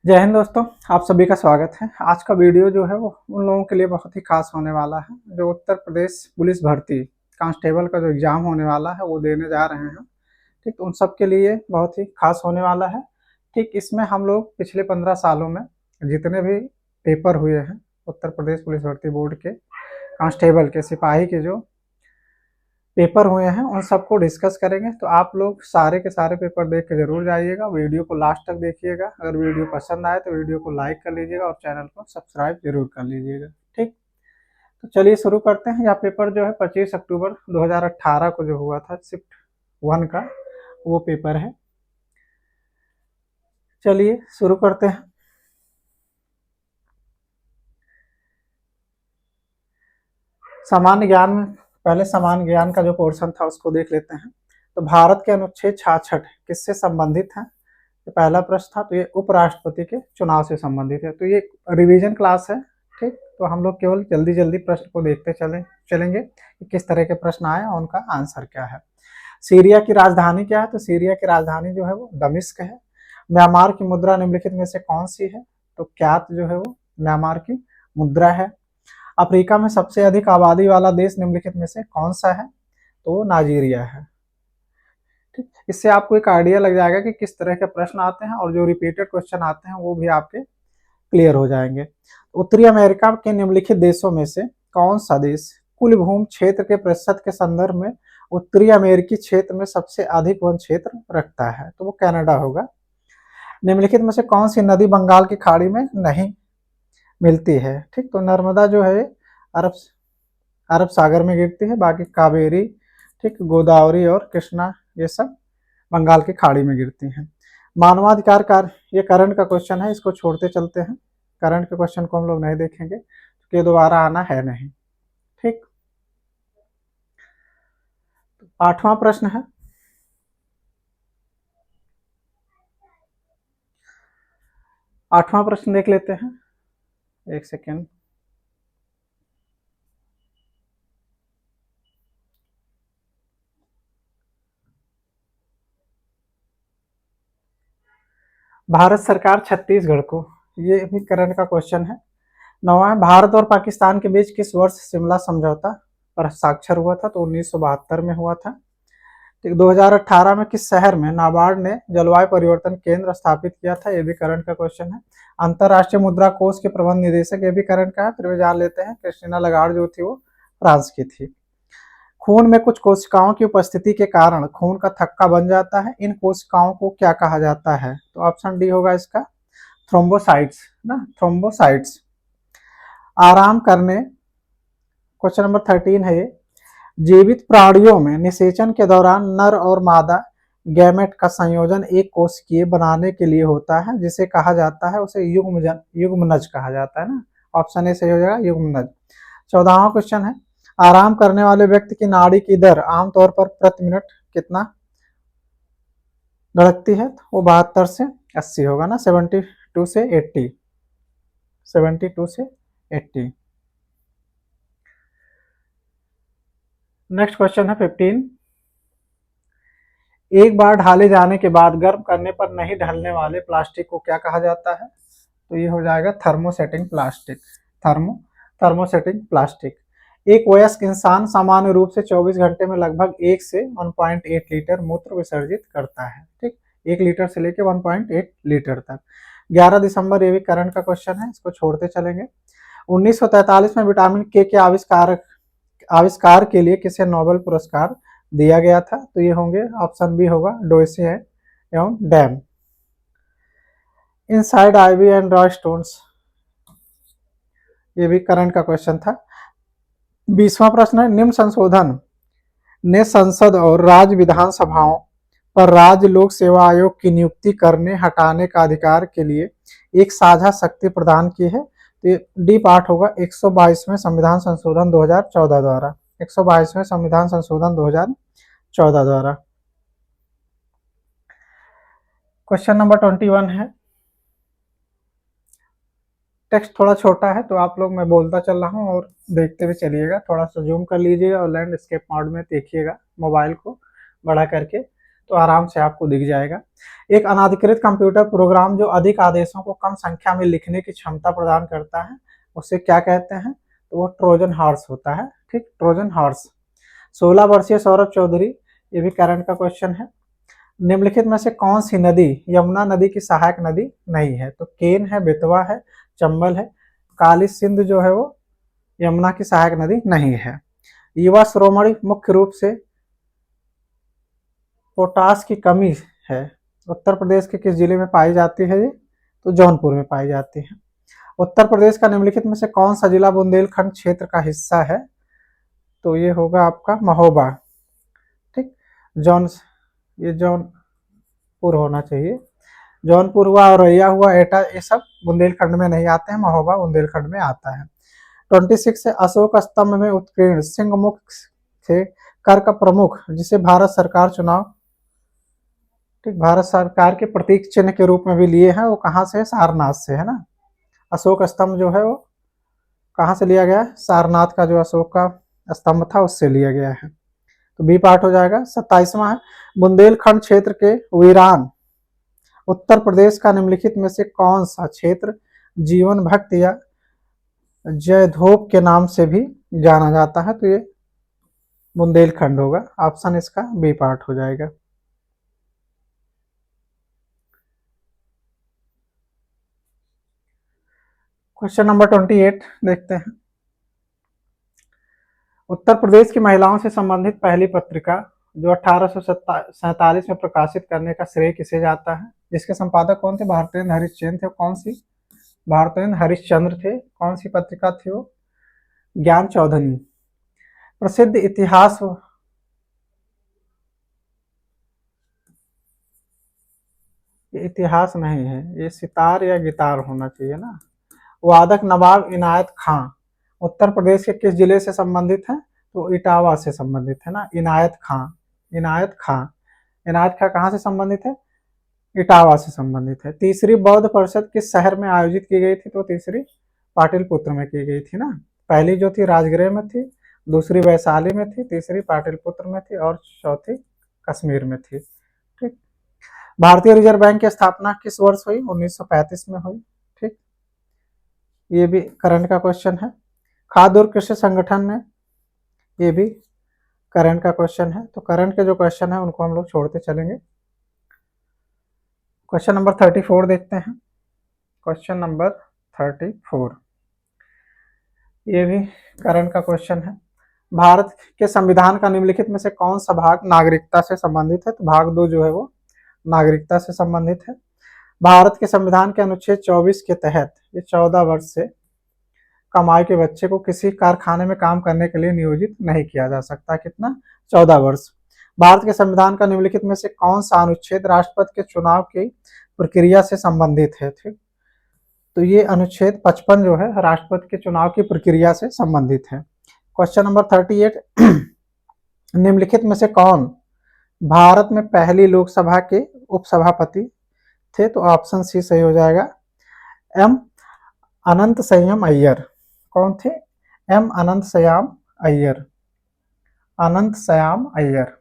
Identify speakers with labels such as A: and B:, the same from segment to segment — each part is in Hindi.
A: जय हिंद दोस्तों। आप सभी का स्वागत है। आज का वीडियो जो है वो उन लोगों के लिए बहुत ही खास होने वाला है जो उत्तर प्रदेश पुलिस भर्ती कांस्टेबल का जो एग्ज़ाम होने वाला है वो देने जा रहे हैं। ठीक, तो उन सब के लिए बहुत ही खास होने वाला है। ठीक, इसमें हम लोग पिछले 15 सालों में जितने भी पेपर हुए हैं उत्तर प्रदेश पुलिस भर्ती बोर्ड के कांस्टेबल के सिपाही के जो पेपर हुए हैं उन सबको डिस्कस करेंगे। तो आप लोग सारे के सारे पेपर देख के जरूर जाइएगा, वीडियो को लास्ट तक देखिएगा। अगर वीडियो पसंद आए तो वीडियो को लाइक कर लीजिएगा और चैनल को सब्सक्राइब जरूर कर लीजिएगा। ठीक, तो चलिए शुरू करते हैं। यह पेपर जो है 25 अक्टूबर 2018 को जो हुआ था शिफ्ट 1 का वो पेपर है। चलिए शुरू करते हैं। सामान्य ज्ञान में पहले सामान्य ज्ञान का जो पोर्शन था उसको देख लेते हैं। तो भारत के अनुच्छेद 66 किससे संबंधित है? तो पहला प्रश्न था, तो ये उपराष्ट्रपति के चुनाव से संबंधित है। तो ये रिवीजन क्लास है। ठीक, तो हम लोग केवल जल्दी जल्दी प्रश्न को देखते चलेंगे कि किस तरह के प्रश्न आए और उनका आंसर क्या है। सीरिया की राजधानी क्या है? तो सीरिया की राजधानी जो है वो दमिश्क है। म्यांमार की मुद्रा निम्नलिखित में से कौन सी है? तो क्यात जो है वो म्यांमार की मुद्रा है। अफ्रीका में सबसे अधिक आबादी वाला देश निम्नलिखित में से कौन सा है? तो नाइजीरिया है। ठीक, इससे आपको एक आइडिया लग जाएगा कि किस तरह के प्रश्न आते हैं और जो रिपीटेड क्वेश्चन आते हैं वो भी आपके क्लियर हो जाएंगे। उत्तरी अमेरिका के निम्नलिखित देशों में से कौन सा देश कुल भूमि क्षेत्र के प्रतिशत के संदर्भ में उत्तरी अमेरिकी क्षेत्र में सबसे अधिक वन क्षेत्र रखता है? तो वो कनाडा होगा। निम्नलिखित में से कौन सी नदी बंगाल की खाड़ी में नहीं मिलती है? ठीक, तो नर्मदा जो है अरब अरब सागर में गिरती है, बाकी कावेरी, ठीक, गोदावरी और कृष्णा ये सब बंगाल की खाड़ी में गिरती हैं। मानवाधिकार कार्य, ये करंट का क्वेश्चन है, इसको छोड़ते चलते हैं। करंट के क्वेश्चन को हम लोग नहीं देखेंगे क्योंकि ये दोबारा आना है नहीं। ठीक, 8वां प्रश्न है, 8वां प्रश्न देख लेते हैं। एक सेकेंड। भारत सरकार छत्तीसगढ़ को, ये भी करंट का क्वेश्चन है। 9वां, भारत और पाकिस्तान के बीच किस वर्ष शिमला समझौता पर हस्ताक्षर हुआ था? तो 1972 में हुआ था। 2018 में किस शहर में नाबार्ड ने जलवायु परिवर्तन केंद्र स्थापित किया था? ये भी करंट का क्वेश्चन है। अंतरराष्ट्रीय मुद्रा कोष के प्रबंध निदेशक, ये भी करंट का है, फिर भी जान लेते हैं। क्रिस्टीना लगार्ड जो थी वो फ्रांस की थी। खून में कुछ कोशिकाओं की उपस्थिति के कारण खून का थक्का बन जाता है, इन कोशिकाओं को क्या कहा जाता है? तो ऑप्शन डी होगा इसका, थ्रोम्बोसाइट्स ना, थ्रोम्बोसाइट्स। आराम करने, क्वेश्चन नंबर 13 है ये। जीवित प्राणियों में निषेचन के दौरान नर और मादा गैमेट का संयोजन एक कोशिकीय बनाने के लिए होता है, जिसे कहा जाता है, उसे युग्मनज कहा जाता है ना। ऑप्शन ए सही हो जाएगा, युग्मनज। 14वां क्वेश्चन है, आराम करने वाले व्यक्ति की नाड़ी की दर आमतौर पर प्रति मिनट कितना धड़कती है? वो 72 से 80 होगा ना, 72 से 80, 72 से 80। नेक्स्ट क्वेश्चन है 15, एक बार ढाले जाने के बाद गर्म करने पर नहीं ढलने वाले प्लास्टिक को क्या कहा जाता है? तो ये हो जाएगा थर्मोसेटिंग प्लास्टिक। Thermosetting plastic. एक वयस्क इंसान सामान्य रूप से 24 घंटे में लगभग 1 से 1.8 लीटर मूत्र विसर्जित करता है। ठीक, 1 लीटर से लेकर 1.8 लीटर तक। 11 दिसंबर, ये भी करंट का क्वेश्चन है, इसको छोड़ते चलेंगे। 1943 में विटामिन के आविष्कार के लिए किसे नोबेल पुरस्कार दिया गया था? तो ये होंगे, ऑप्शन बी होगा, डोइसे एवं डैम। इनसाइड आईवी एंड रॉय स्टोन्स, ये भी करंट का क्वेश्चन था। 20वां प्रश्न है, निम्न संशोधन ने संसद और राज्य विधानसभाओं पर राज्य लोक सेवा आयोग की नियुक्ति करने हटाने का अधिकार के लिए एक साझा शक्ति प्रदान की है। तो ये डी पार्ट होगा 122वें संविधान संशोधन 2014 द्वारा, 122वें संविधान संशोधन 2014 द्वारा। क्वेश्चन नंबर 21 है, टेक्स्ट थोड़ा छोटा है तो आप लोग, मैं बोलता चल रहा हूँ और देखते हुए चलिएगा। थोड़ा सा जूम कर लीजिएगा और लैंडस्केप मोड में देखिएगा, मोबाइल को बड़ा करके। तो आराम से आपको दिख जाएगा। एक अनाधिकृत कंप्यूटर प्रोग्राम जो अधिक आदेशों को कम संख्या में लिखने की क्षमता प्रदान करता है, उसे क्या कहते हैं? तो वो ट्रोजन हॉर्स होता है। ठीक, ट्रोजन हॉर्स। 16 वर्षीय सौरभ चौधरी, ये भी करंट का क्वेश्चन है। निम्नलिखित में से कौन सी नदी यमुना नदी की सहायक नदी नहीं है? तो केन है, बेतवा है, चंबल है। काली सिंध जो है वो यमुना की सहायक नदी नहीं है। युवा शिरोमणि मुख्य रूप से पोटास की कमी है, उत्तर प्रदेश के किस जिले में पाई जाती है? ये तो जौनपुर में पाई जाती है। उत्तर प्रदेश का निम्नलिखित में से कौन सा जिला बुंदेलखंड क्षेत्र का हिस्सा है? तो ये होगा आपका महोबा। ठीक, ये जौनपुर होना चाहिए। जौनपुर हुआ, औरैया हुआ, एटा, ये सब बुंदेलखंड में नहीं आते हैं, महोबा बुंदेलखंड में आता है। 26 है, अशोक स्तंभ में उत्कीर्ण सिंहमुख थे कर का प्रमुख जिसे भारत सरकार चुनाव, ठीक, भारत सरकार के प्रतीक चिन्ह के रूप में भी लिए हैं, वो कहाँ से? सारनाथ से, है ना। अशोक स्तंभ जो है वो कहाँ से लिया गया है? सारनाथ का जो अशोक का स्तंभ था उससे लिया गया है। तो बी पार्ट हो जाएगा। 27वां है, बुंदेलखंड क्षेत्र के वीरान उत्तर प्रदेश का निम्नलिखित में से कौन सा क्षेत्र जीवन भक्त या जयधोप के नाम से भी जाना जाता है? तो ये बुंदेलखंड होगा। ऑप्शन इसका बी पार्ट हो जाएगा। क्वेश्चन नंबर 28 देखते हैं। उत्तर प्रदेश की महिलाओं से संबंधित पहली पत्रिका जो 1847 में प्रकाशित करने का श्रेय किसे जाता है? जिसके संपादक कौन थे? भारतेंद्र हरिश्चंद्र थे। कौन सी? भारतेंद्र हरिश्चंद्र थे। कौन सी पत्रिका थी वो? ज्ञान चौधरी। प्रसिद्ध इतिहास, ये इतिहास नहीं है, ये सितार या गितार होना चाहिए ना। वादक नवाब इनायत खां उत्तर प्रदेश के किस जिले से संबंधित है? तो इटावा से संबंधित है ना। इनायत खां, इनायत खां, इनायत खां कहाँ से संबंधित है? इटावा से संबंधित है। तीसरी बौद्ध परिषद किस शहर में आयोजित की गई थी? तो तीसरी पाटलिपुत्र में की गई थी ना। पहली जो थी राजगृह में थी, दूसरी वैशाली में थी, तीसरी पाटलिपुत्र में थी और चौथी कश्मीर में थी। ठीक, भारतीय रिजर्व बैंक की स्थापना किस वर्ष हुई? 1935 में हुई। ठीक, ये भी करंट का क्वेश्चन है। खाद्य और कृषि संगठन ने, ये भी करंट का क्वेश्चन है। तो करंट के जो क्वेश्चन है उनको हम लोग छोड़ते चलेंगे। क्वेश्चन नंबर 34 देखते हैं। क्वेश्चन नंबर 34, ये भी करंट का क्वेश्चन है। भारत के संविधान का निम्नलिखित में से कौन सा भाग नागरिकता से संबंधित है? तो भाग 2 जो है वो नागरिकता से संबंधित है। भारत के संविधान के अनुच्छेद 24 के तहत ये 14 वर्ष से कम आयु के बच्चे को किसी कारखाने में काम करने के लिए नियोजित नहीं किया जा सकता। कितना? 14 वर्ष। भारत के संविधान का निम्नलिखित में से कौन सा अनुच्छेद राष्ट्रपति के चुनाव की प्रक्रिया से संबंधित है? ठीक, तो ये अनुच्छेद 55 जो है राष्ट्रपति के चुनाव की प्रक्रिया से संबंधित है। क्वेश्चन नंबर 38, निम्नलिखित में से कौन भारत में पहली लोकसभा के उपसभापति थे? तो ऑप्शन सी सही हो जाएगा। एम अनंत संयम अय्यर। कौन थे? एम अनंत संयम अय्यर, अनंत संयम अय्यर।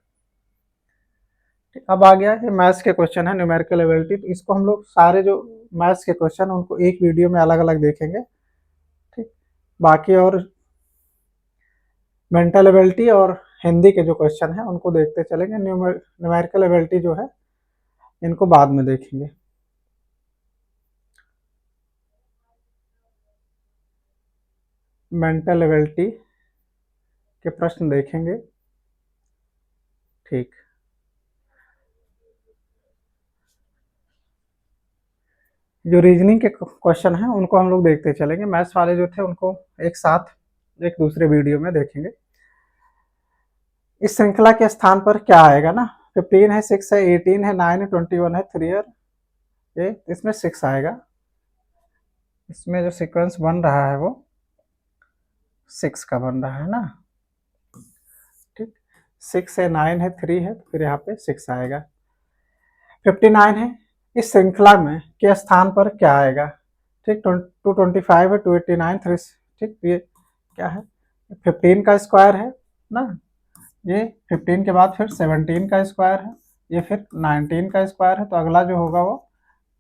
A: अब आ गया ये मैथ्स के क्वेश्चन है, न्यूमेरिकल एबिलिटी। तो इसको हम लोग सारे जो मैथ्स के क्वेश्चन उनको एक वीडियो में अलग अलग देखेंगे। ठीक, बाकी और मेंटल एबिलिटी और हिंदी के जो क्वेश्चन है उनको देखते चलेंगे। न्यूमेरिकल एबिलिटी जो है इनको बाद में देखेंगे। मेंटल एबिलिटी के प्रश्न देखेंगे। ठीक, जो रीजनिंग के क्वेश्चन हैं उनको हम लोग देखते चलेंगे। मैथ्स वाले जो थे उनको एक साथ एक दूसरे वीडियो में देखेंगे। इस श्रृंखला के स्थान पर क्या आएगा ना? 15 है, 6 है, 18 है, 9 है, 21 है, 3 है, ये इसमें 6 आएगा। इसमें जो सीक्वेंस बन रहा है वो 6 का बन रहा है ना। ठीक, 6 है, 9 है, 3 है, तो फिर यहाँ पे 6 आएगा। 59 है, इस श्रृंखला में के स्थान पर क्या आएगा? ठीक, 225 है, 289, 3। ठीक, ये क्या है? 15 का स्क्वायर है ना। ये 15 के बाद फिर 17 का स्क्वायर है, ये फिर 19 का स्क्वायर है, तो अगला जो होगा वो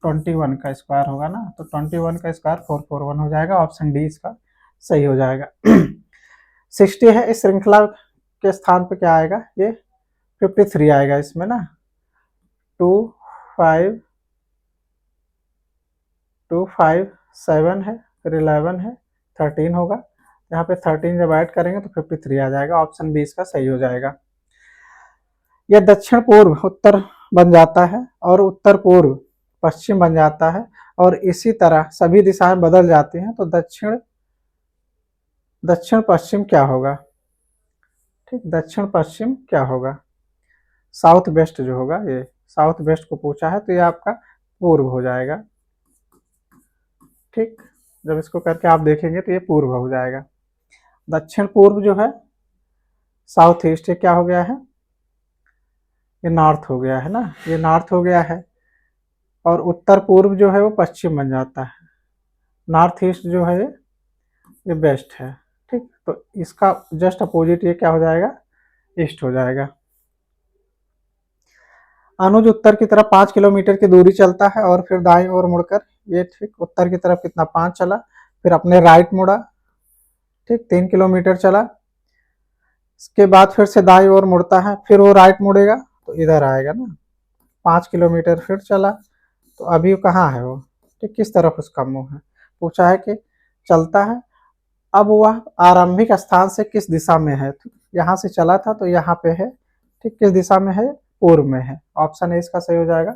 A: 21 का स्क्वायर होगा ना, तो 21 का स्क्वायर 441 हो जाएगा। ऑप्शन डी इसका सही हो जाएगा। 60 है, इस श्रृंखला के स्थान पे क्या आएगा, ये 53 आएगा इसमें ना। 2 5 2 5 7 है, फिर 11 है, 13 होगा। यहाँ पे 13 जब ऐड करेंगे तो 53 आ जाएगा। ऑप्शन बी इसका सही हो जाएगा। यह दक्षिण पूर्व उत्तर बन जाता है और उत्तर पूर्व पश्चिम बन जाता है, और इसी तरह सभी दिशाएं बदल जाती हैं, तो दक्षिण दक्षिण पश्चिम क्या होगा, ठीक, दक्षिण पश्चिम क्या होगा, साउथ वेस्ट जो होगा, ये साउथ वेस्ट को पूछा है, तो ये आपका पूर्व हो जाएगा। ठीक, जब इसको करके आप देखेंगे तो ये पूर्व हो जाएगा। दक्षिण पूर्व जो है साउथ ईस्ट, ये क्या हो गया है, ये नॉर्थ हो गया है ना, ये नॉर्थ हो गया है। और उत्तर पूर्व जो है वो पश्चिम बन जाता है। नॉर्थ ईस्ट जो है ये वेस्ट है। ठीक, तो इसका जस्ट अपोजिट ये क्या हो जाएगा, ईस्ट हो जाएगा। अनुज उत्तर की तरफ 5 किलोमीटर की दूरी चलता है और फिर दाईं ओर मुड़कर, ये ठीक उत्तर की तरफ कितना 5 चला, फिर अपने राइट मुड़ा, ठीक 3 किलोमीटर चला, इसके बाद फिर से दाईं ओर मुड़ता है, फिर वो राइट मुड़ेगा तो इधर आएगा ना। 5 किलोमीटर फिर चला, तो अभी कहाँ है वो, ठीक किस तरफ उसका मुंह है, पूछा है कि चलता है। अब वह आरंभिक स्थान से किस दिशा में है, यहाँ से चला था तो यहाँ पे है, ठीक किस दिशा में है, पूर्व में है। ऑप्शन ए इसका सही हो जाएगा,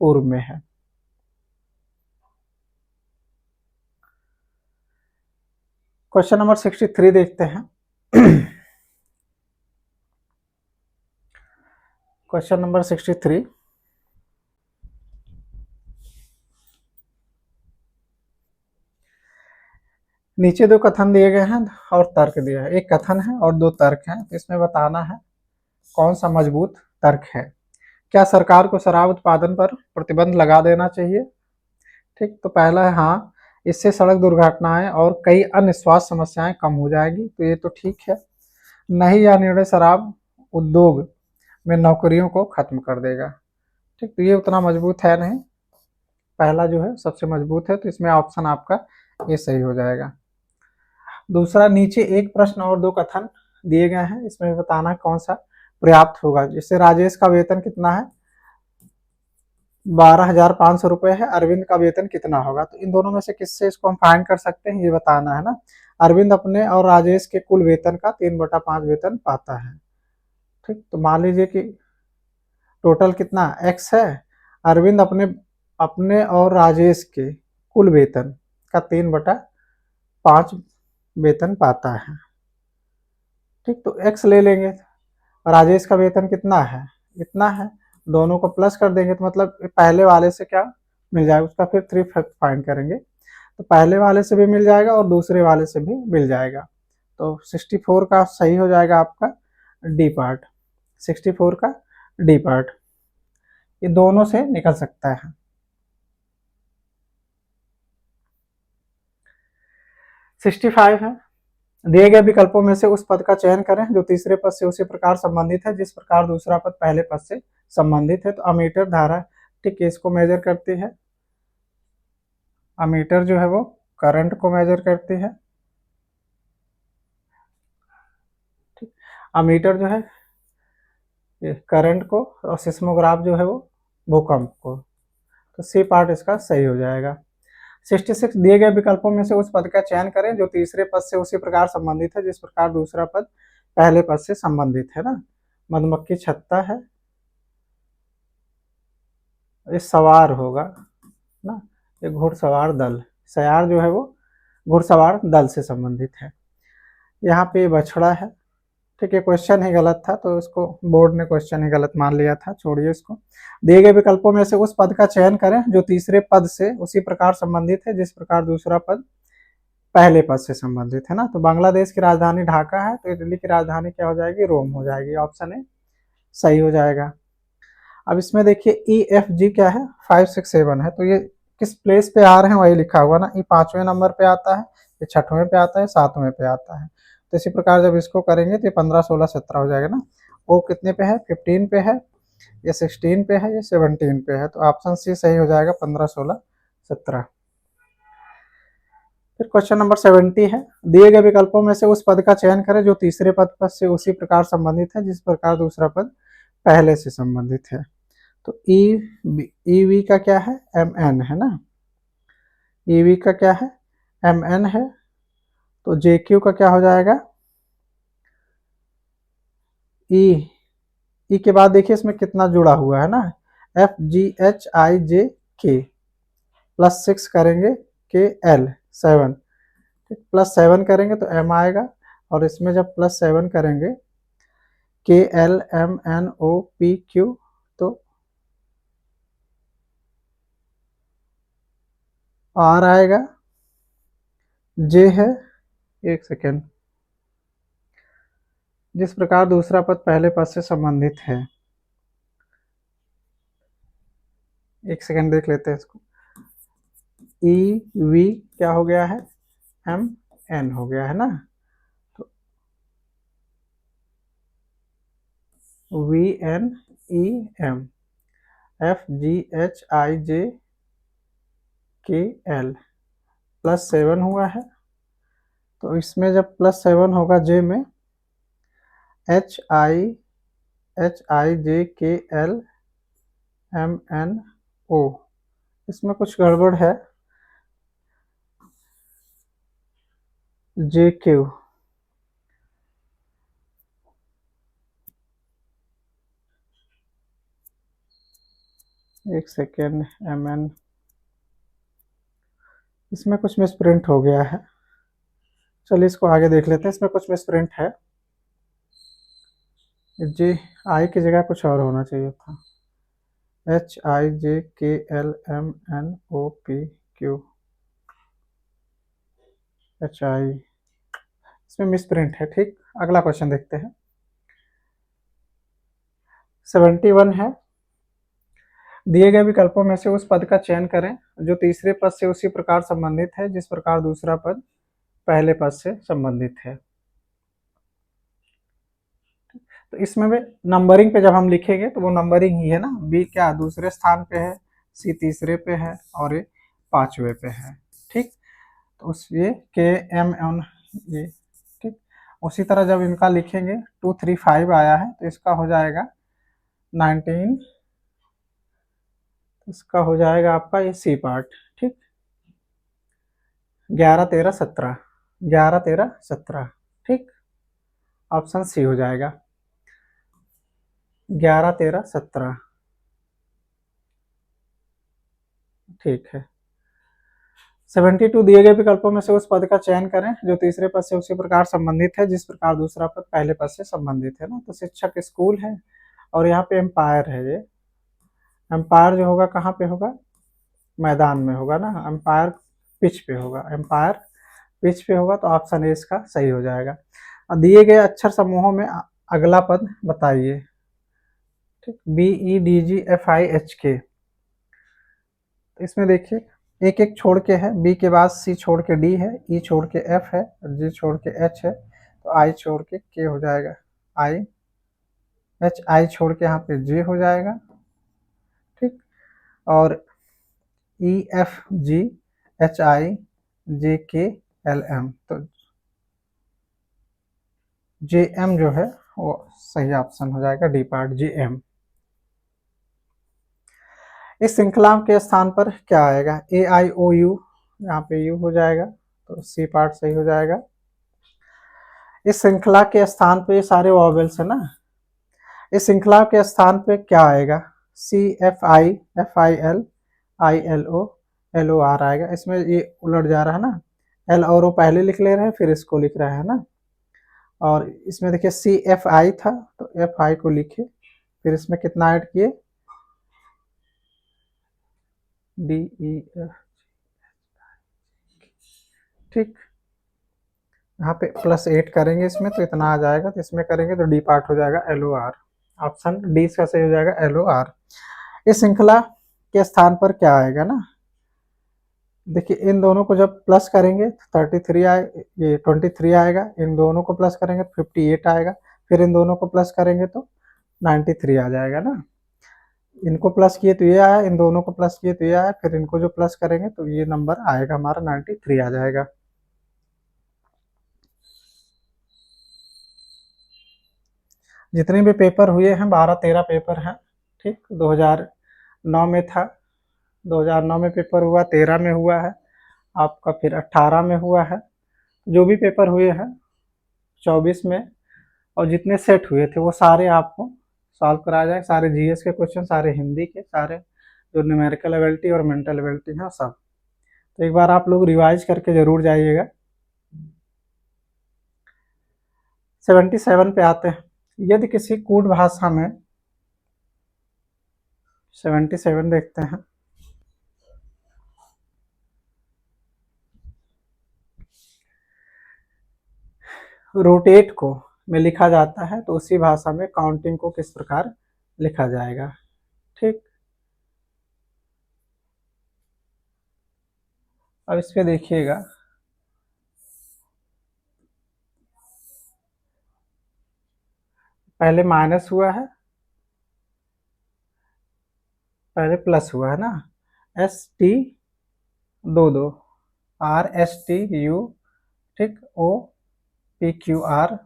A: पूर्व में है। क्वेश्चन नंबर 63 देखते हैं। क्वेश्चन नंबर 63, नीचे दो कथन दिए गए हैं और तर्क दिया है। एक कथन है और दो तर्क हैं, तो इसमें बताना है कौन सा मजबूत तर्क है। क्या सरकार को शराब उत्पादन पर प्रतिबंध लगा देना चाहिए, ठीक, तो पहला है हाँ, इससे सड़क दुर्घटनाएं और कई अन्य स्वास्थ्य समस्याएं कम हो जाएगी, तो ये तो ठीक है। नहीं, यह निर्णय शराब उद्योग में नौकरियों को खत्म कर देगा, ठीक, तो ये उतना मजबूत है नहीं, पहला जो है सबसे मजबूत है, तो इसमें ऑप्शन आपका ये सही हो जाएगा। दूसरा, नीचे एक प्रश्न और दो कथन दिए गए हैं, इसमें बताना कौन सा पर्याप्त होगा। जैसे राजेश का वेतन कितना है, 12,500 रुपए है, अरविंद का वेतन कितना होगा, तो इन दोनों में से किससे इसको हम फाइंड कर सकते हैं, ये बताना है ना। अरविंद अपने और राजेश के कुल वेतन का 3/5 वेतन पाता है, ठीक, तो मान लीजिए कि टोटल कितना x है, अरविंद अपने अपने और राजेश के कुल वेतन का 3/5 वेतन पाता है, ठीक, तो x ले लेंगे। राजेश का वेतन कितना है, इतना है, दोनों को प्लस कर देंगे, तो मतलब पहले वाले से क्या मिल जाएगा, उसका फिर 3 फाइंड करेंगे, तो पहले वाले से भी मिल जाएगा और दूसरे वाले से भी मिल जाएगा। तो 64 का सही हो जाएगा आपका डी पार्ट, 64 का डी पार्ट, ये दोनों से निकल सकता है। सिक्सटी फाइव है, दिए गए विकल्पों में से उस पद का चयन करें जो तीसरे पद से उसी प्रकार संबंधित है जिस प्रकार दूसरा पद पहले पद से संबंधित है। तो अमीटर धारा, ठीक, इसको मेजर करती है, अमीटर जो है वो करंट को मेजर करती है, ठीक, अमीटर जो है ये करंट को, और सिस्मोग्राफ जो है वो भूकंप को, तो सी पार्ट इसका सही हो जाएगा। 66, दिए गए विकल्पों में से उस पद का चयन करें जो तीसरे पद से उसी प्रकार संबंधित है जिस प्रकार दूसरा पद पहले पद से संबंधित है ना। मधुमक्खी छत्ता है, ये सवार होगा ना, ये घुड़सवार दल, सयार जो है वो घुड़सवार दल से संबंधित है। यहाँ पे बछड़ा है, ठीक है, क्वेश्चन ही गलत था तो इसको बोर्ड ने क्वेश्चन ही गलत मान लिया था, छोड़िए इसको। दिए गए विकल्पों में से उस पद का चयन करें जो तीसरे पद से उसी प्रकार संबंधित है जिस प्रकार दूसरा पद पहले पद से संबंधित है ना। तो बांग्लादेश की राजधानी ढाका है, तो इटली की राजधानी क्या हो जाएगी, रोम हो जाएगी। ऑप्शन ए सही हो जाएगा। अब इसमें देखिए EFG क्या है, 5 6 7 है, तो ये किस प्लेस पे आ रहे हैं वही लिखा हुआ ना। ये 5वें नंबर पे आता है, ये 6वें पे आता है, 7वें पे आता है। तो इसी प्रकार जब इसको करेंगे तो ये 15 16 17 हो जाएगा ना। ओ कितने पे है, 15 पे है, ये 16 पे है, ये 17 पे है, तो ऑप्शन सी सही हो जाएगा 15, 16, 17। फिर क्वेश्चन नंबर 70 है, दिए गए विकल्पों में से उस पद का चयन करें जो तीसरे पद से उसी प्रकार संबंधित है जिस प्रकार दूसरा पद पहले से संबंधित है। तो ईवी का क्या है, एम एन है ना, ईवी का क्या है, एम एन है, तो जे क्यू का क्या हो जाएगा, ई के बाद देखिए इसमें कितना जुड़ा हुआ है ना, F G H I J के, प्लस 6 करेंगे के एल 7, प्लस 7 करेंगे तो एम आएगा, और इसमें जब प्लस 7 करेंगे K L M N O P Q, तो आर आएगा, जे है, एक सेकेंड, जिस प्रकार दूसरा पद पहले पद से संबंधित है, एक सेकेंड देख लेते हैं इसको, ई वी क्या हो गया है, एम एन हो गया है ना, तो V N E M, F G H I J K L, plus 7 हुआ है, तो इसमें जब प्लस 7 होगा जे में, H I J K L M N ओ, इसमें कुछ गड़बड़ है, जे क्यू, एक सेकेंड, एम एन, इसमें कुछ मिसप्रिंट हो गया है, चलिए इसको आगे देख लेते हैं, इसमें कुछ मिसप्रिंट है, जे आई की जगह कुछ और होना चाहिए था, H I J K L M N O P Q, H I, इसमें मिसप्रिंट है। ठीक, अगला क्वेश्चन देखते हैं। 71 है, दिए गए विकल्पों में से उस पद का चयन करें जो तीसरे पद से उसी प्रकार संबंधित है जिस प्रकार दूसरा पद पहले पद से संबंधित है। तो इसमें भी नंबरिंग पे जब हम लिखेंगे तो वो नंबरिंग ही है ना, बी क्या दूसरे स्थान पे है, सी तीसरे पे है, और ये 5वें पे है। ठीक, तो उस ये के एम एन ये, ठीक, उसी तरह जब इनका लिखेंगे 2 3 5 आया है तो इसका हो जाएगा 19, इसका हो जाएगा आपका ये सी पार्ट। ठीक, 11 13 17, 11 13 17, ठीक, ऑप्शन सी हो जाएगा 11 13 17। ठीक है। 72, दिए गए विकल्पों में से उस पद का चयन करें जो तीसरे पद से उसी प्रकार संबंधित है जिस प्रकार दूसरा पद पहले पद से संबंधित है ना, तो शिक्षक स्कूल है, और यहाँ पे एम्पायर है, ये एम्पायर जो होगा कहाँ पे होगा, मैदान में होगा ना, एम्पायर पिच पे होगा, एम्पायर पिच पे होगा, तो ऑप्शन ए इसका सही हो जाएगा। और दिए गए अक्षर समूहों में अगला पद बताइए। ठीक, B E D G F I H K, इसमें देखिए एक एक छोड़ के है, बी के बाद सी छोड़ के डी है, ई छोड़ के एफ है, जी छोड़ के एच है, तो आई छोड़ के हो जाएगा, आई एच आई छोड़ के यहाँ पे जे हो जाएगा। ठीक, और E F G H I J K L M, तो जे एम जो है वो सही ऑप्शन हो जाएगा, डी पार्ट जे एम। इस श्रृंखला के स्थान पर क्या आएगा, ए आई ओ यू, यहाँ पे यू हो जाएगा, तो सी पार्ट सही हो जाएगा। इस श्रृंखला के स्थान पे सारे वॉवेल्स है ना, इस श्रृंखला के स्थान पे क्या आएगा, C F I L I L O R आएगा, इसमें ये उलट जा रहा है ना, एल और ओ पहले लिख ले रहे हैं फिर इसको लिख रहे हैं ना, और इसमें देखिए सी एफ आई था तो एफ आई को लिखे, फिर इसमें कितना ऐड किए, डी ई एफ, ठीक, यहाँ पे +8 करेंगे इसमें तो इतना आ जाएगा, तो इसमें करेंगे तो डी पार्ट हो जाएगा L O R, option D इसका सही हो जाएगा एल ओ आर। इस श्रृंखला के स्थान पर क्या आएगा ना, देखिए इन दोनों को जब प्लस करेंगे तो 33 आए, ये 23 आएगा, इन दोनों को प्लस करेंगे तो 58 आएगा, फिर इन दोनों को प्लस करेंगे तो 93 आ जाएगा ना, इनको प्लस किए तो ये आया, इन दोनों को प्लस किए तो ये आया, फिर इनको जो प्लस करेंगे तो ये नंबर आएगा हमारा 93 आ जाएगा। जितने भी पेपर हुए हैं 12-13 पेपर हैं, ठीक। 2009 में था, 2009 में पेपर हुआ, 13 में हुआ है आपका, फिर 18 में हुआ है। जो भी पेपर हुए हैं 24 में, और जितने सेट हुए थे वो सारे आपको सॉल्व कराया जाए, सारे जीएस के क्वेश्चन, सारे हिंदी के, सारे जो न्यूमेरिकल एबिलिटी और मेंटल एबिलिटी है सब। तो एक बार आप लोग रिवाइज करके जरूर जाइएगा। 77 पे आते हैं। यदि किसी कूट भाषा में 77 देखते हैं। रोटेट को में लिखा जाता है तो उसी भाषा में काउंटिंग को किस प्रकार लिखा जाएगा, ठीक। अब इस पे देखिएगा, पहले माइनस हुआ है, पहले प्लस हुआ है ना, S T 2 R S T U, ठीक, ओ पी क्यू आर,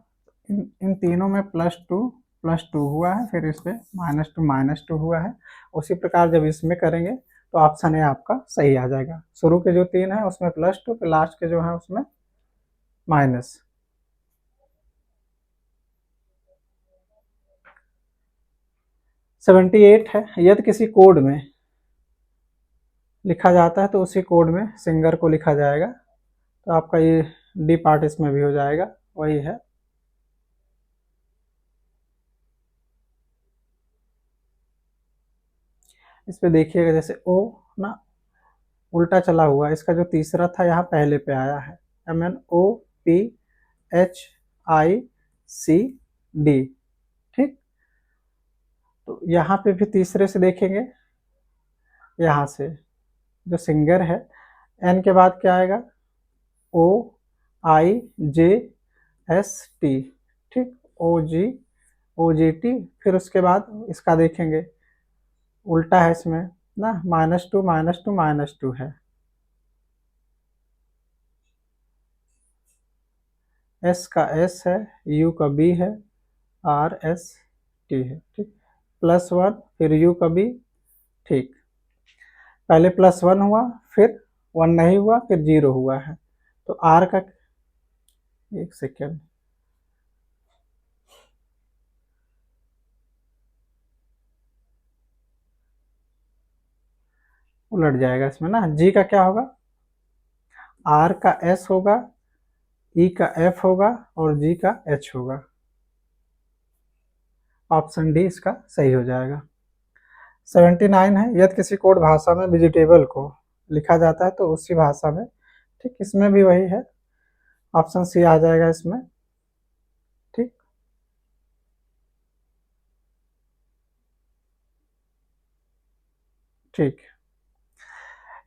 A: इन तीनों में +2 हुआ है, फिर इस पे -2 हुआ है। उसी प्रकार जब इसमें करेंगे तो ऑप्शन ए आपका सही आ जाएगा। शुरू के जो 3 है उसमें +2, फिर लास्ट के जो है उसमें माइनस। -78 है। यदि किसी कोड में लिखा जाता है तो उसी कोड में सिंगर को लिखा जाएगा, तो आपका ये डी पार्ट इसमें भी हो जाएगा, वही है। इस पे देखिएगा, जैसे ओ ना उल्टा चला हुआ है, इसका जो तीसरा था यहाँ पहले पे आया है, MNOPHICD, ठीक। तो यहाँ पे भी तीसरे से देखेंगे, यहाँ से जो सिंगर है, एन के बाद क्या आएगा, OIJST, ठीक, OGT। फिर उसके बाद इसका देखेंगे, उल्टा है इसमें ना, -2 है, एस का एस है, यू का बी है, RST है, ठीक। +1 फिर यू का बी, ठीक। पहले +1 हुआ, फिर 1 नहीं हुआ, फिर 0 हुआ है, तो आर का, एक सेकेंड, उलट जाएगा इसमें ना, जी का क्या होगा, आर का एस होगा, ई का एफ होगा और जी का एच होगा। ऑप्शन डी इसका सही हो जाएगा। 79 है। यदि किसी कोड भाषा में वेजिटेबल को लिखा जाता है तो उसी भाषा में, ठीक, इसमें भी वही है, ऑप्शन सी आ जाएगा इसमें, ठीक। ठीक,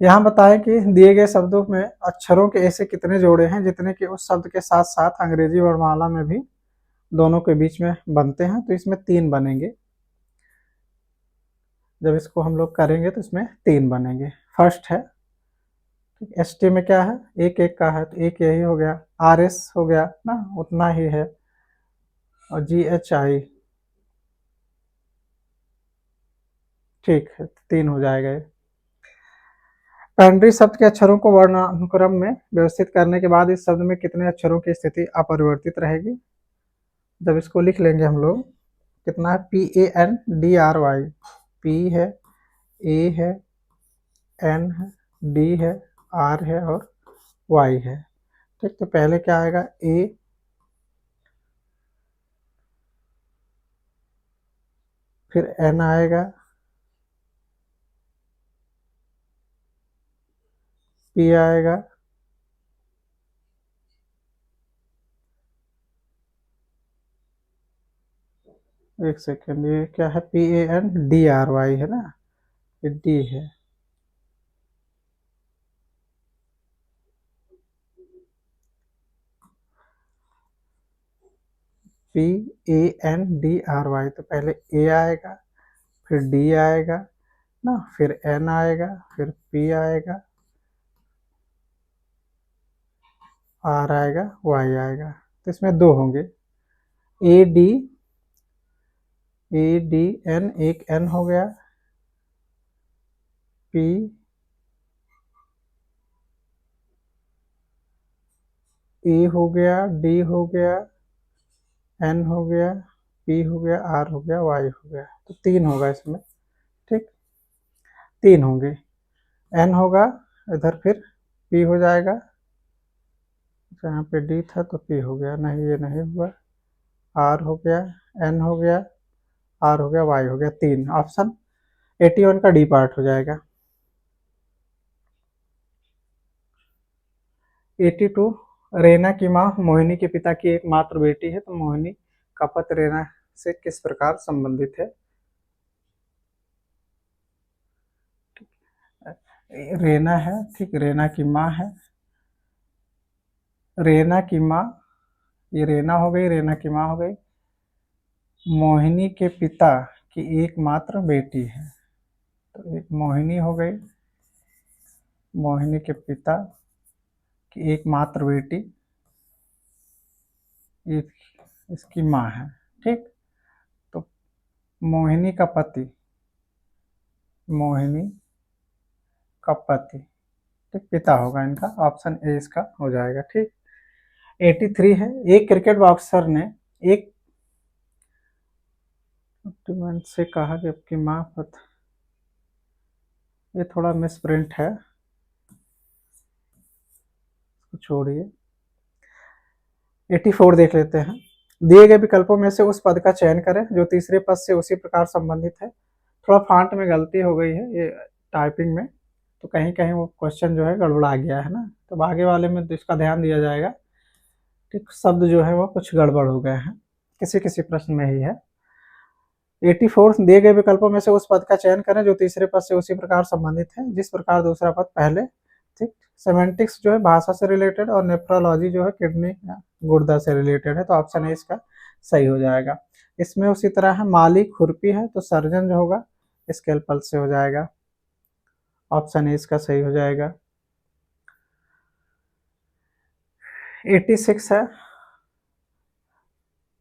A: यहाँ बताएं कि दिए गए शब्दों में अक्षरों के ऐसे कितने जोड़े हैं जितने कि उस शब्द के साथ साथ अंग्रेजी वर्णमाला में भी दोनों के बीच में बनते हैं, तो इसमें 3 बनेंगे। जब इसको हम लोग करेंगे तो इसमें 3 बनेंगे। फर्स्ट है, एस टी में क्या है, एक एक का है तो एक यही हो गया, आर एस हो गया ना, उतना ही है, और जी एच आई, ठीक है, 3 हो जाएगा ये। पैंड्री शब्द के अक्षरों को वर्णानुक्रम में व्यवस्थित करने के बाद इस शब्द में कितने अक्षरों की स्थिति अपरिवर्तित रहेगी। जब इसको लिख लेंगे हम लोग, कितना है, PANDRY, P है, A है, N है, D है, R है और Y है, ठीक। तो पहले क्या आएगा, A, फिर N आएगा, P आएगा, एक सेकेंड, ये क्या है, PANDRY है ना, ये D है, PANDRY, तो पहले A आएगा, फिर डी आएगा ना, फिर एन आएगा, फिर पी आएगा, आर आएगा, वाई आएगा। तो इसमें दो होंगे, ए डी एन, एक एन हो गया, पी ए हो गया, डी हो गया, एन हो गया, पी हो गया, आर हो गया, वाई हो गया। तो तीन होगा इसमें, ठीक, तीन होंगे। एन होगा इधर, फिर पी हो जाएगा, जहाँ पे डी था तो पी हो गया, नहीं ये नहीं हुआ, आर हो गया, एन हो गया, आर हो गया, वाई हो गया। तीन, ऑप्शन 81 का डी पार्ट हो जाएगा। 82, रेना की माँ मोहिनी के पिता की एकमात्र बेटी है, तो मोहिनी का पति रेना से किस प्रकार संबंधित है? रेना है, ठीक, रेना की माँ है, रेना की माँ, ये रेना हो गई, रेना की माँ हो गई, मोहिनी के पिता की एकमात्र बेटी है, तो एक मोहिनी हो गई, मोहिनी के पिता की एकमात्र बेटी, ये इसकी माँ है, ठीक। तो मोहिनी का पति, मोहिनी का पति, ठीक, पिता होगा इनका, ऑप्शन ए इसका हो जाएगा, ठीक। 83 है, एक क्रिकेट बॉक्सर ने एक से कहा कि आपकी माँ पत, ये थोड़ा मिस प्रिंट है, छोड़िए। 84 देख लेते हैं। दिए गए विकल्पों में से उस पद का चयन करें जो तीसरे पद से उसी प्रकार संबंधित है। थोड़ा फॉन्ट में गलती हो गई है ये टाइपिंग में, तो कहीं कहीं वो क्वेश्चन जो है गड़बड़ा गया है ना, तो आगे वाले में तो इसका ध्यान दिया जाएगा, ठीक। शब्द जो है वो कुछ गड़बड़ हो गए हैं, किसी किसी प्रश्न में ही है। 84, दिए गए विकल्पों में से उस पद का चयन करें जो तीसरे पद से उसी प्रकार संबंधित है जिस प्रकार दूसरा पद पहले, ठीक। सेमेंटिक्स जो है भाषा से रिलेटेड और नेफ्रोलॉजी जो है किडनी या गुर्दा से रिलेटेड है, तो ऑप्शन ए इसका सही हो जाएगा। इसमें उसी तरह है, मालिक खुरपी है, तो सर्जन जो होगा स्केलपल से हो जाएगा, ऑप्शन ए इसका सही हो जाएगा। 86 है,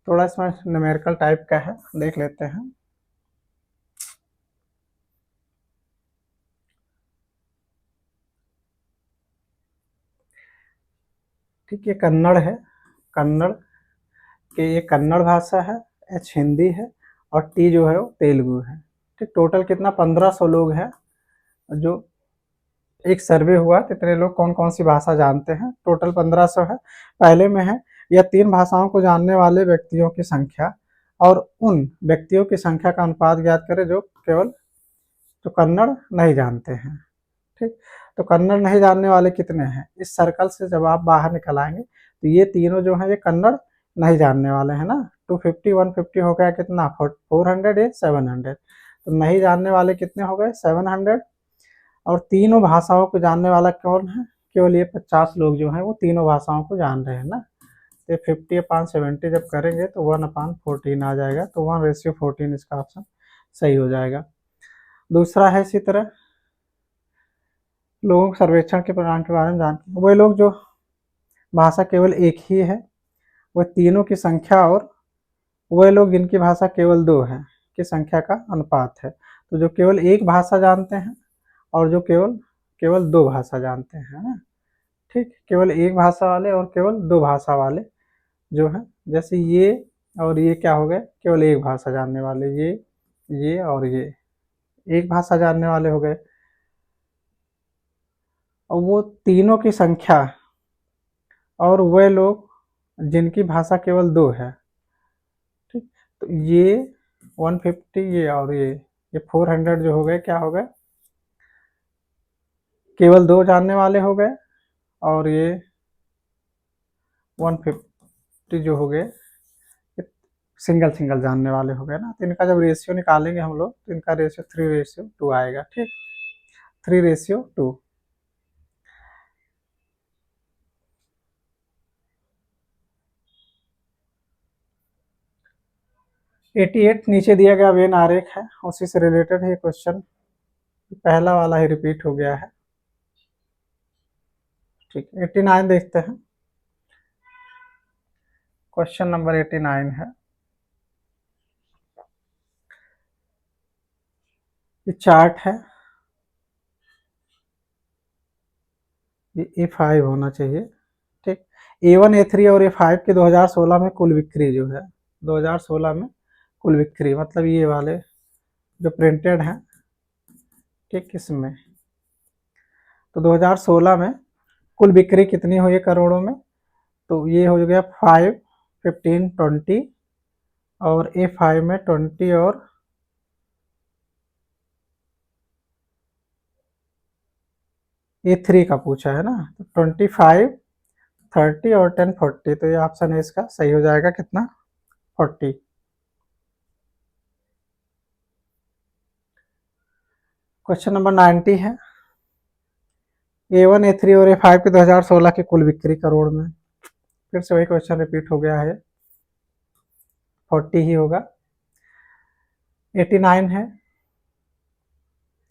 A: थोड़ा इसमें न्यूमेरिकल टाइप का है, देख लेते हैं। ठीक, ये कन्नड़ है, कन्नड़ के, ये कन्नड़ भाषा है, एच हिंदी है, और टी जो है वो तेलुगु है, ठीक। टोटल कितना 1500 लोग हैं, जो एक सर्वे हुआ कितने लोग कौन कौन सी भाषा जानते हैं, टोटल 1500 है। पहले में है, यह 3 भाषाओं को जानने वाले व्यक्तियों की संख्या और उन व्यक्तियों की संख्या का अनुपात ज्ञात करें जो केवल जो कन्नड़ नहीं जानते हैं, ठीक। तो कन्नड़ नहीं जानने वाले कितने हैं, इस सर्कल से जब आप बाहर निकल आएंगे तो ये तीनों जो हैं ये कन्नड़ नहीं जानने वाले हैं ना। 250 150 हो गया कितना, 400 या 700, तो नहीं जानने वाले कितने हो गए, 700। और तीनों भाषाओं को जानने वाला कौन है, केवल ये 50 लोग जो हैं वो तीनों भाषाओं को जान रहे हैं ना। तो 50/70 जब करेंगे तो 1/14 आ जाएगा, तो 1:14 इसका ऑप्शन सही हो जाएगा। दूसरा है, इसी तरह लोगों को सर्वेक्षण के परिणाम के बारे में जानते हैं वे लोग जो भाषा केवल एक ही है, वह तीनों की संख्या और वह लोग जिनकी भाषा केवल 2 है की संख्या का अनुपात है। तो जो केवल एक भाषा जानते हैं और जो केवल केवल 2 भाषा जानते हैं ना, ठीक। केवल एक भाषा वाले और केवल 2 भाषा वाले जो है, जैसे ये और ये क्या हो गए, केवल एक भाषा जानने वाले, ये और ये एक भाषा जानने वाले हो गए। और वो तीनों की संख्या और वे लोग जिनकी भाषा केवल 2 है, ठीक। तो ये 150, ये और ये 400 जो हो गए, क्या हो गए, केवल 2 जानने वाले हो गए, और ये 150 जो हो गए सिंगल सिंगल जानने वाले हो गए ना। तो इनका जब रेशियो निकालेंगे हम लोग तो इनका रेशियो 3:2 आएगा, ठीक, 3:2। 88 नीचे दिया गया वेन आरेख है, उसी से रिलेटेड है क्वेश्चन, पहला वाला ही रिपीट हो गया है। ठीक, 89 देखते हैं। क्वेश्चन नंबर 89 है, ये चार्ट है, ये A5 होना चाहिए। ठीक, A1 A3 और A5 की 2016 में कुल बिक्री जो है, 2016 में कुल बिक्री मतलब ये वाले जो प्रिंटेड हैं, ठीक, किसमें, तो 2016 में कुल बिक्री कितनी हुई है करोड़ों में, तो ये हो गया 5, 15, 20 और A5 में 20 और A3 का पूछा है ना, तो 25, 30 और 10, 40, तो ये ऑप्शन है इसका सही हो जाएगा, कितना, 40। क्वेश्चन नंबर 90 है, A1 A3 और A5 की 2016 की कुल बिक्री करोड़ में, फिर से वही क्वेश्चन रिपीट हो गया है, 40 ही होगा। 89 है,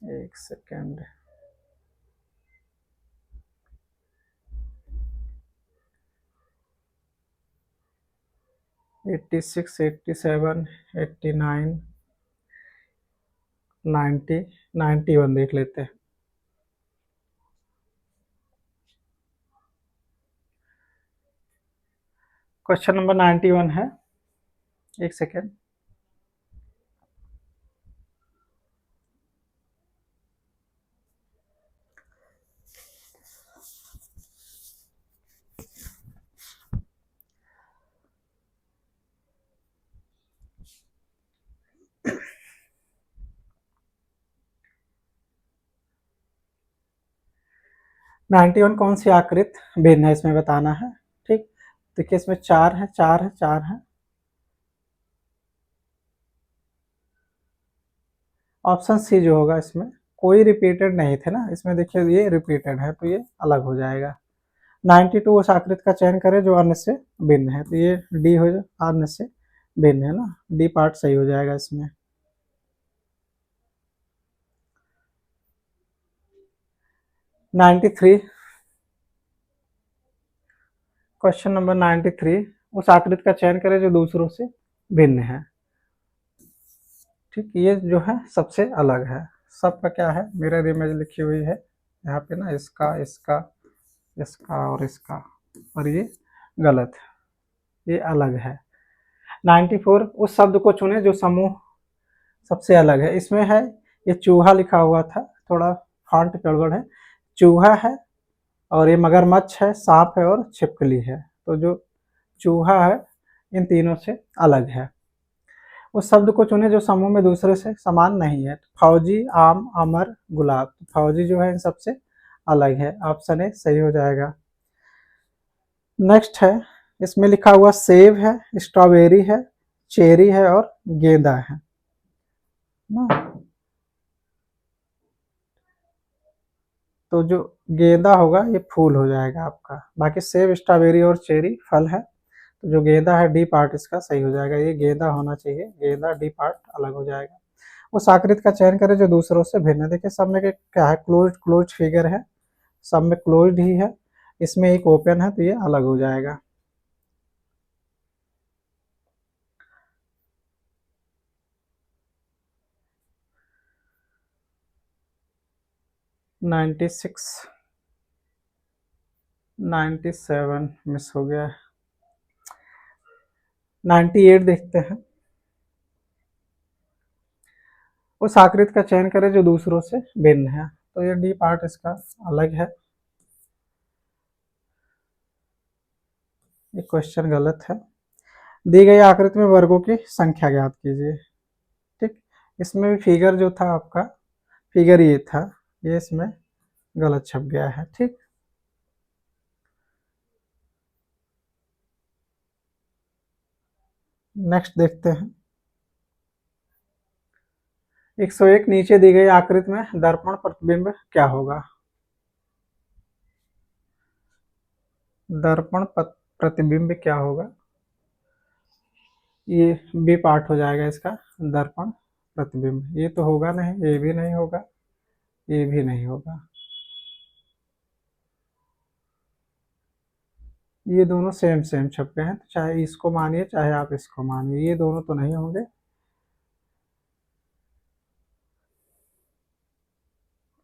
A: एक सेकेंड, एट्टी सिक्स, 87, 89, 90, 91 देख लेते हैं। क्वेश्चन नंबर 91 है, एक सेकेंड, नाइन्टी वन कौन सी आकृत भिन्न है इसमें बताना है। ठीक, देखिए इसमें चार है, चार है, चार है, ऑप्शन सी जो होगा इसमें, कोई रिपीटेड नहीं थे ना इसमें, देखिए ये रिपीटेड है तो ये अलग हो जाएगा। 92 उस आकृति का चयन करें जो अन्य से भिन्न है, तो ये डी हो जाए, अन्य से भिन्न है ना, डी पार्ट सही हो जाएगा इसमें। 93, क्वेश्चन नंबर 93, उस आकृति का चयन करें जो दूसरों से भिन्न है। ठीक, ये जो है सबसे अलग है, सबका क्या है, मिरर इमेज लिखी हुई है यहाँ पे ना, इसका इसका इसका और इसका, और ये गलत है, ये अलग है। 94, उस शब्द को चुने जो समूह सबसे अलग है, इसमें है ये चूहा लिखा हुआ था, थोड़ा फॉन्ट गड़बड़ है, चूहा है और ये मगरमच्छ है, सांप है और छिपकली है, तो जो चूहा है इन तीनों से अलग है। उस शब्द को चुने जो समूह में दूसरे से समान नहीं है, फौजी, आम, अमर, गुलाब, फौजी जो है इन सबसे अलग है, ऑप्शन ए सही हो जाएगा। नेक्स्ट है, इसमें लिखा हुआ सेब है, स्ट्रॉबेरी है, चेरी है और गेंदा है ना, तो जो गेंदा होगा ये फूल हो जाएगा आपका, बाकी सेब, स्ट्रॉबेरी और चेरी फल है, तो जो गेंदा है डी पार्ट इसका सही हो जाएगा, ये गेंदा होना चाहिए, गेंदा डी पार्ट अलग हो जाएगा। उस आकृति का चयन करें जो दूसरों से भिन्न है, देखिए सब में क्या है, क्लोज्ड क्लोज्ड फिगर है, सब में क्लोज्ड ही है, इसमें एक ओपन है तो ये अलग हो जाएगा। नाइन्टी सिक्स, 97 मिस हो गया, 98 देखते हैं, उस आकृति का चयन करें जो दूसरों से भिन्न है, तो ये डी पार्ट इसका अलग है, ये क्वेश्चन गलत है। दी गई आकृति में वर्गों की संख्या ज्ञात कीजिए। ठीक, इसमें भी फिगर जो था आपका, फिगर ये था, ये इसमें गलत छप गया है। ठीक, नेक्स्ट देखते हैं, 101 नीचे दी गई आकृति में दर्पण प्रतिबिंब क्या होगा। दर्पण प्रतिबिंब क्या होगा, ये बी पार्ट हो जाएगा इसका, दर्पण प्रतिबिंब। ये तो होगा नहीं, ये भी नहीं होगा, ये भी नहीं होगा। ये दोनों सेम सेम छप गए हैं, तो चाहे इसको मानिए चाहे आप इसको मानिए, ये दोनों तो नहीं होंगे।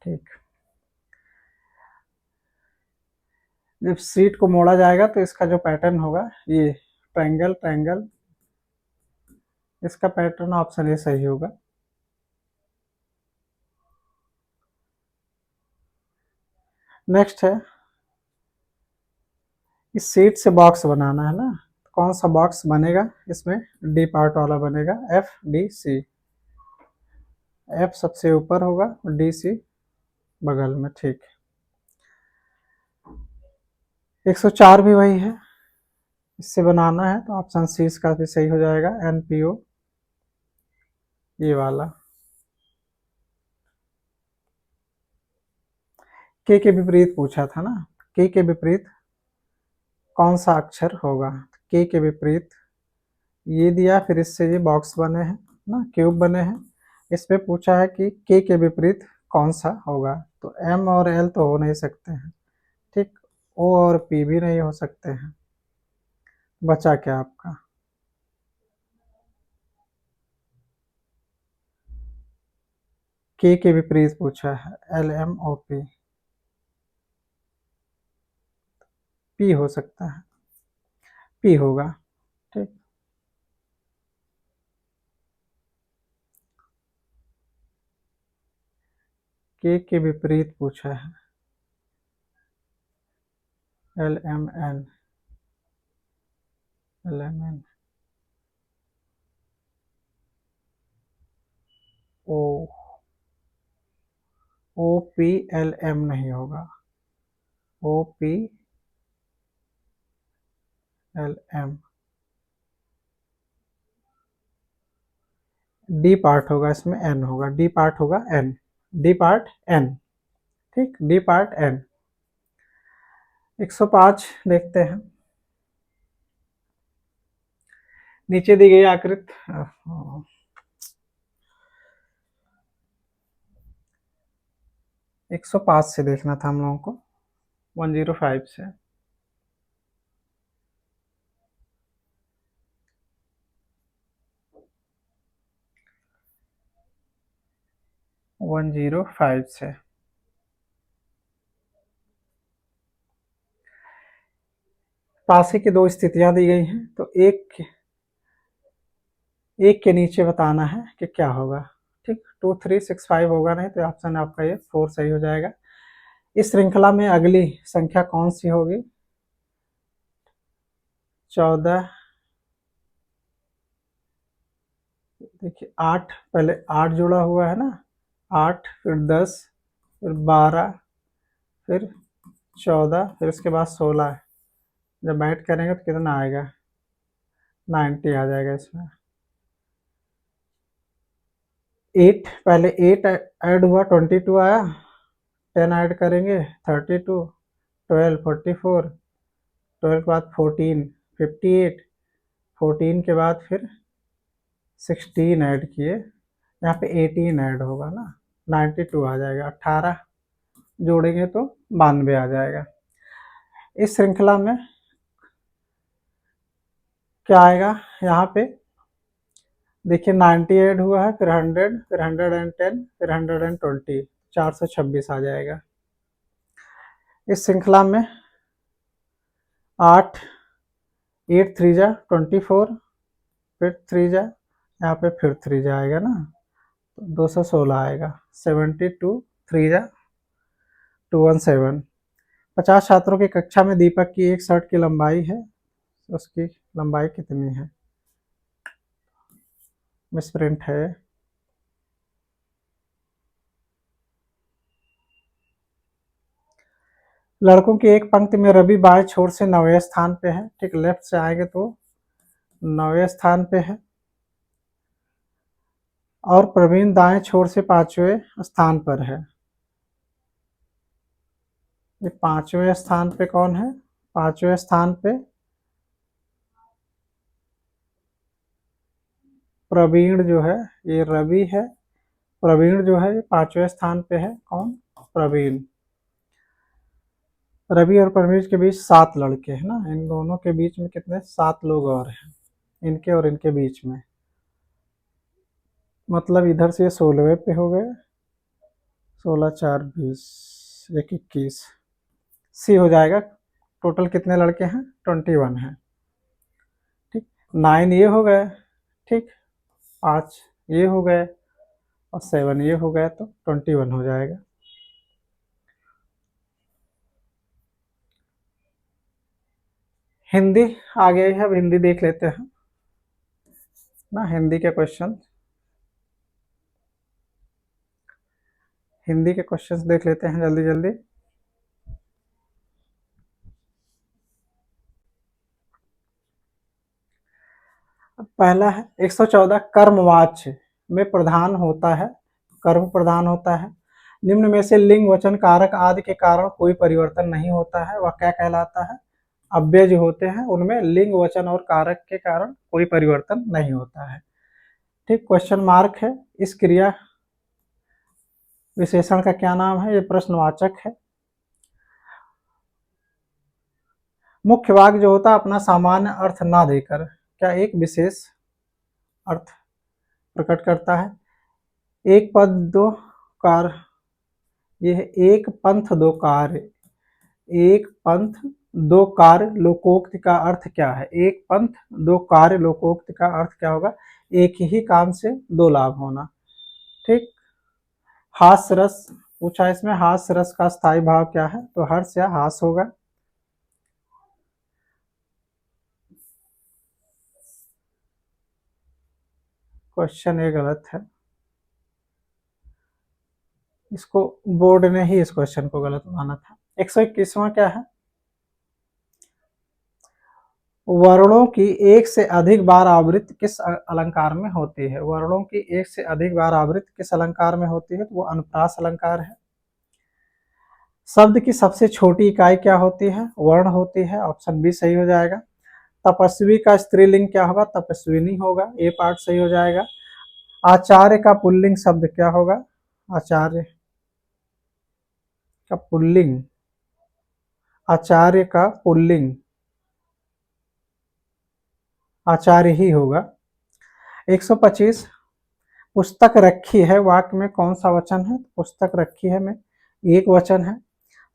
A: ठीक, जब सीट को मोड़ा जाएगा तो इसका जो पैटर्न होगा, ये ट्रायंगल ट्रायंगल, इसका पैटर्न ऑप्शन ए सही होगा। नेक्स्ट है, इस सीट से बॉक्स बनाना है ना, कौन सा बॉक्स बनेगा इसमें? डी पार्ट वाला बनेगा, एफ डी सी। एफ सबसे ऊपर होगा और डी सी बगल में। ठीक, 104 भी वही है, इससे बनाना है तो ऑप्शन सी इसका भी सही हो जाएगा, एनपीओ, ये वाला। के विपरीत पूछा था ना, के विपरीत कौन सा अक्षर होगा? के विपरीत ये दिया, फिर इससे ये बॉक्स बने हैं ना, क्यूब बने हैं। इसमें पूछा है कि के विपरीत कौन सा होगा, तो एम और एल तो हो नहीं सकते हैं। ठीक, ओ और पी भी नहीं हो सकते हैं। बचा क्या आपका? के विपरीत पूछा है, L M O P, P हो सकता है, पी होगा। ठीक, के विपरीत पूछा है, L M N, L M N, O, O P L M नहीं होगा, O P L M, D part होगा इसमें, एन होगा, डी पार्ट होगा एन, डी पार्ट एन। ठीक, डी पार्ट एन। 105 देखते हैं, नीचे दी गई आकृति 105 से देखना था हम लोगों को, 105 से। वन जीरो फाइव से पासे की दो स्थितियां दी गई हैं, तो एक के नीचे बताना है कि क्या होगा। ठीक, 2365 होगा नहीं, तो ऑप्शन आपका ये 4 सही हो जाएगा। इस श्रृंखला में अगली संख्या कौन सी होगी? 14, देखिए 8, पहले 8 जुड़ा हुआ है ना, 8 फिर 10 फिर 12 फिर 14 फिर उसके बाद 16 है। जब ऐड करेंगे तो कितना आएगा? 90 आ जाएगा इसमें। 8, पहले 8 ऐड हुआ 22 आया, 10 ऐड करेंगे 32, 12 44, 12 के बाद 14 58, 14 के बाद फिर 16 ऐड किए, यहाँ पे 18 ऐड होगा ना, 92 आ जाएगा। 18 जोड़ेंगे तो 92 आ जाएगा। इस श्रृंखला में क्या आएगा यहाँ पे? देखिए 90 ऐड हुआ है, फिर 100, फिर 110, फिर 120, 426 आ जाएगा। इस श्रृंखला में 8, 8 3 जा 24, फिर 3 जा, यहाँ पे फिर 3 जा आएगा ना, तो 216 आएगा। 72 3 जा 217। 50 छात्रों की कक्षा में दीपक की एक शर्ट की लंबाई है, उसकी लंबाई कितनी है? मिसप्रिंट है। लड़कों की एक पंक्ति में रवि बाएं छोर से 9वें स्थान पे है। ठीक, लेफ्ट से आएंगे तो 9वें स्थान पे है, और प्रवीण दाएं छोर से 5वें स्थान पर है। ये 5वें स्थान पे कौन है? 5वें स्थान पे प्रवीण जो है ये रवि है, प्रवीण जो है ये 5वें स्थान पे है। कौन? प्रवीण। रवि और प्रवीण के बीच 7 लड़के हैं ना, इन दोनों के बीच में कितने? 7 लोग और हैं, इनके और इनके बीच में। मतलब इधर से 16वें पे हो गए, 16 4 20, 1 21, सी हो जाएगा। टोटल कितने लड़के हैं? 21 हैं। ठीक, 9 ये हो गए, ठीक, 5 ये हो गए और 7 ये हो गए, तो 21 हो जाएगा। हिंदी आ गई है, अब हिंदी देख लेते हैं ना, हिंदी के क्वेश्चन, हिंदी के क्वेश्चंस देख लेते हैं जल्दी जल्दी। पहला है 114, कर्मवाच्य में प्रधान होता है, कर्म प्रधान होता है। निम्न में से लिंग वचन कारक आदि के कारण कोई परिवर्तन नहीं होता है, वह क्या कहलाता है? अव्यय जो होते हैं उनमें लिंग वचन और कारक के कारण कोई परिवर्तन नहीं होता है। ठीक, क्वेश्चन मार्क है। इस क्रिया विशेषण का क्या नाम है? ये प्रश्नवाचक है। मुख्य वाक्य जो होता है अपना सामान्य अर्थ ना देकर क्या एक विशेष अर्थ प्रकट करता है। एक पद दो कार्य, यह एक पंथ दो कार्य, एक पंथ दो कार्य लोकोक्ति का अर्थ क्या है? एक पंथ दो कार्य लोकोक्ति का अर्थ क्या होगा? एक ही काम से दो लाभ होना। ठीक, हास्य रस पूछा इसमें, हास्य रस का स्थायी भाव क्या है? तो हर्ष या हास होगा। क्वेश्चन ये गलत है, इसको बोर्ड ने ही इस क्वेश्चन को गलत माना था। 121वां क्या है? वर्णों की एक से अधिक बार आवृत्ति किस अलंकार में होती है? वर्णों की एक से अधिक बार आवृत्ति किस अलंकार में होती है? तो वो अनुप्रास अलंकार है। शब्द की सबसे छोटी इकाई क्या होती है? वर्ण होती है। ऑप्शन बी सही हो जाएगा। तपस्वी का स्त्रीलिंग क्या होगा? तपस्विनी होगा, ए पार्ट सही हो जाएगा। आचार्य का पुल्लिंग शब्द क्या होगा? आचार्य का पुल्लिंग, आचार्य का पुल्लिंग आचार्य ही होगा। 125, पुस्तक रखी है वाक्य में कौन सा वचन है? पुस्तक रखी है में एक वचन है।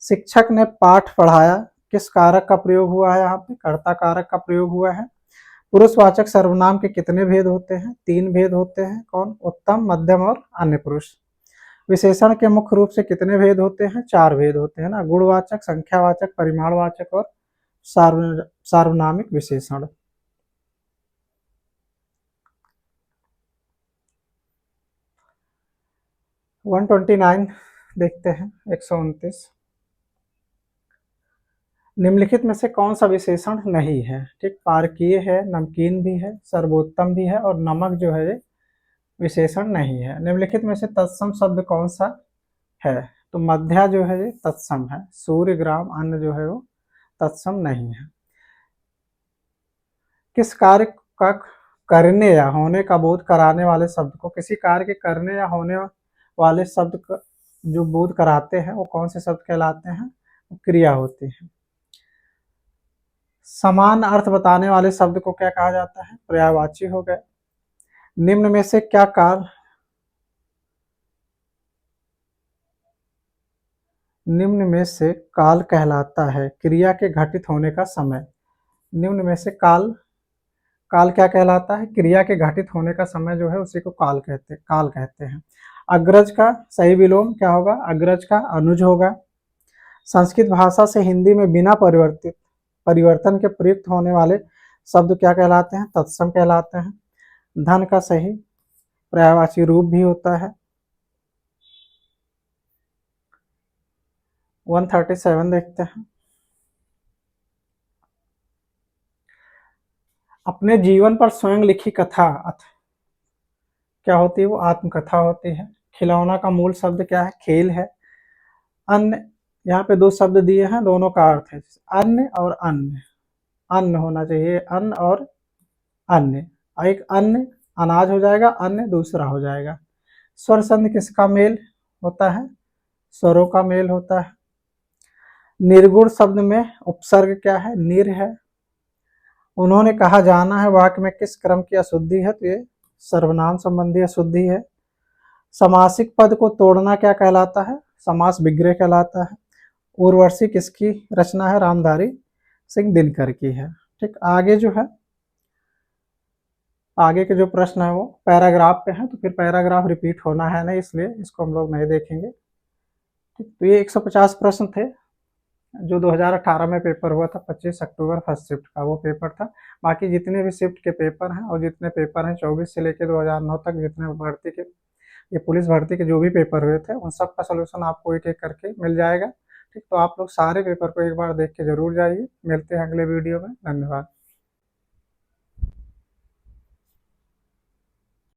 A: शिक्षक ने पाठ पढ़ाया, किस कारक का प्रयोग हुआ है? यहाँ पे कर्ता कारक का प्रयोग हुआ है। पुरुषवाचक सर्वनाम के कितने भेद होते हैं? 3 भेद होते हैं। कौन? उत्तम, मध्यम और अन्य पुरुष। विशेषण के मुख्य रूप से कितने भेद होते हैं? 4 भेद होते हैं ना, गुणवाचक, संख्यावाचक, परिमाणवाचक और सार्वनामिक विशेषण। वन 129 देखते हैं। 129, निम्नलिखित में से कौन सा विशेषण नहीं है? ठीक, पारकीय है, नमकीन भी है, सर्वोत्तम भी है और नमक जो है विशेषण नहीं है। निम्नलिखित में से तत्सम शब्द कौन सा है? तो मध्या जो है ये तत्सम है। सूर्य, ग्राम, अन्न जो है वो तत्सम नहीं है। किस कार्य का करने या होने का बोध कराने वाले शब्द को, किसी कार्य के करने या होने वाले शब्द का जो बोध कराते हैं वो कौन से शब्द कहलाते हैं? क्रिया होती है। समान अर्थ बताने वाले शब्द को क्या कहा जाता है? पर्यायवाची हो गए। निम्न में से क्या काल, निम्न में से काल कहलाता है क्रिया के घटित होने का समय। निम्न में से काल, काल क्या कहलाता है? क्रिया के घटित होने का समय जो है उसी को काल कहते हैं। अग्रज का सही विलोम क्या होगा? अग्रज का अनुज होगा। संस्कृत भाषा से हिंदी में बिना परिवर्तन के प्रयुक्त होने वाले शब्द क्या कहलाते हैं? तत्सम कहलाते हैं। धन का सही पर्यायवाची रूप भी होता है। 137 देखते हैं। अपने जीवन पर स्वयं लिखी कथा क्या होती है? वो आत्मकथा होती है। खिलौना का मूल शब्द क्या है? खेल है। अन्य, यहाँ पे 2 शब्द दिए हैं, दोनों का अर्थ है अन्य और अन्य। अन्न होना चाहिए, अन्न और अन्य। एक अन्य अनाज हो जाएगा, अन्य दूसरा हो जाएगा। स्वर संधि किसका मेल होता है? स्वरों का मेल होता है। निर्गुण शब्द में उपसर्ग क्या है? निर है। उन्होंने कहा जाना है वाक्य में किस क्रम की अशुद्धि है? तो ये सर्वनाम संबंधी अशुद्धि है। समासिक पद को तोड़ना क्या कहलाता है? समास विग्रह कहलाता है। उर्वशी किसकी रचना है? रामधारी सिंह दिनकर की है। ठीक, आगे जो है, आगे के जो प्रश्न है वो पैराग्राफ पे है, तो फिर पैराग्राफ रिपीट होना है नहीं, इसलिए इसको हम लोग नहीं देखेंगे। ठीक, तो ये 150 प्रश्न थे जो 2018 में पेपर हुआ था, 25 अक्टूबर फर्स्ट शिफ्ट का वो पेपर था। बाकी जितने भी शिफ्ट के पेपर हैं और जितने पेपर हैं 24 से लेकर 2009 तक, जितने भर्ती के, ये पुलिस भर्ती के जो भी पेपर हुए थे, उन सब का सोल्यूशन आपको एक एक करके मिल जाएगा। ठीक, तो आप लोग सारे पेपर को एक बार देख के जरूर जाइए। मिलते हैं अगले वीडियो में। धन्यवाद।